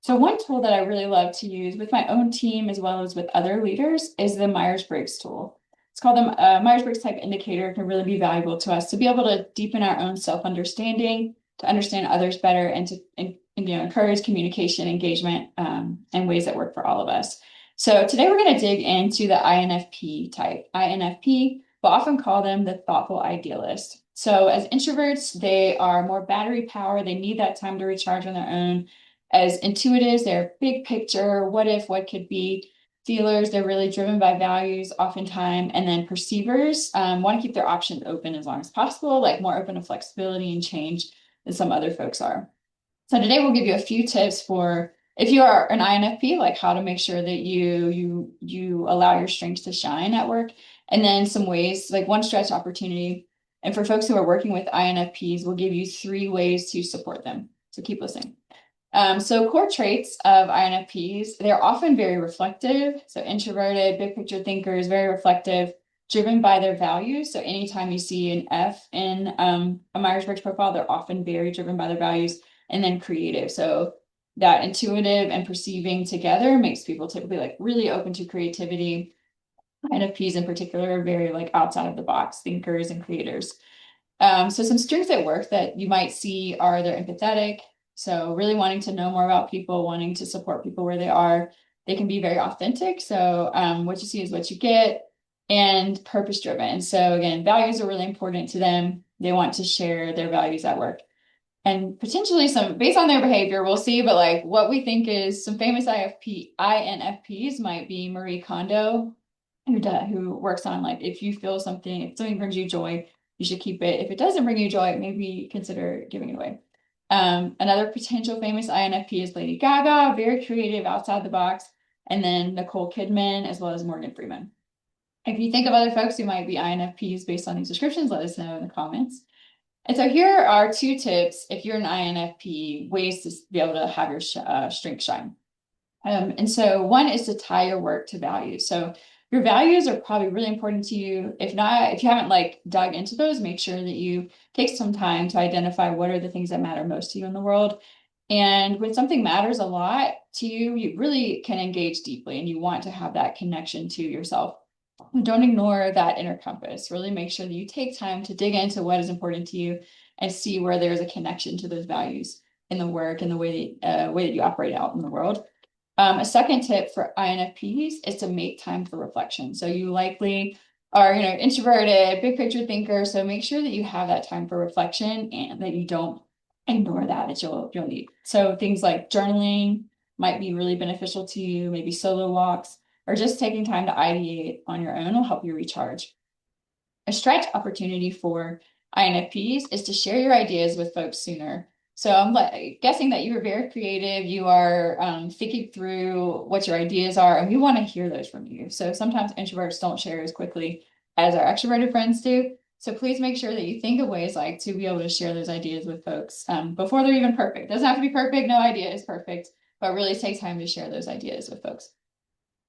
So one tool that I really love to use with my own team as well as with other leaders is the Myers-Briggs tool. It's called the Myers-Briggs type indicator. It can really be valuable to us to be able to deepen our own self-understanding, to understand others better, and to encourage communication, engagement, in ways that work for all of us. So today we're going to dig into the INFP type. INFP, we'll often call them the thoughtful idealist. So as introverts, they are more battery power. They need that time to recharge on their own. As intuitives, they're big picture, what if, what could be. Feelers, they're really driven by values oftentimes. And then perceivers want to keep their options open as long as possible, like more open to flexibility and change than some other folks are. So today we'll give you a few tips for if you are an INFP, like how to make sure that you allow your strengths to shine at work, and then some ways, like one stretch opportunity. And for folks who are working with INFPs, we'll give you 3 ways to support them. So keep listening. So core traits of INFPs, they're often very reflective. So introverted, big picture thinkers, very reflective, driven by their values. So anytime you see an F in a Myers-Briggs profile, they're often very driven by their values. And then creative. So that intuitive and perceiving together makes people typically like really open to creativity. INFPs in particular are very like outside of the box thinkers and creators. So some strengths at work that you might see are they're empathetic. So really wanting to know more about people, wanting to support people where they are. They can be very authentic. So what you see is what you get, and purpose driven. So again, values are really important to them. They want to share their values at work. And potentially some based on their behavior, we'll see, but like what we think is some famous INFPs might be Marie Kondo, who works on like if you feel something, if something brings you joy, you should keep it. If it doesn't bring you joy, maybe consider giving it away. Another potential famous INFP is Lady Gaga, very creative, outside the box, and then Nicole Kidman, as well as Morgan Freeman. If you think of other folks who might be INFPs based on these descriptions, let us know in the comments. And so here are 2 tips if you're an INFP, ways to be able to have your strength shine. And so one is to tie your work to values. So your values are probably really important to you. If not, if you haven't like dug into those, make sure that you take some time to identify what are the things that matter most to you in the world. And when something matters a lot to you, you really can engage deeply and you want to have that connection to yourself. Don't ignore that inner compass. Really make sure that you take time to dig into what is important to you and see where there's a connection to those values in the work and the way that you operate out in the world. A second tip for INFPs is to make time for reflection. So you likely are, introverted, big picture thinker. So make sure that you have that time for reflection and that you don't ignore that you'll need. So things like journaling might be really beneficial to you, maybe solo walks, or just taking time to ideate on your own will help you recharge. A stretch opportunity for INFPs is to share your ideas with folks sooner. So I'm guessing that you are very creative. You are thinking through what your ideas are, and we want to hear those from you. So sometimes introverts don't share as quickly as our extroverted friends do. So please make sure that you think of ways like to be able to share those ideas with folks before they're even perfect. It doesn't have to be perfect. No idea is perfect, but really take time to share those ideas with folks.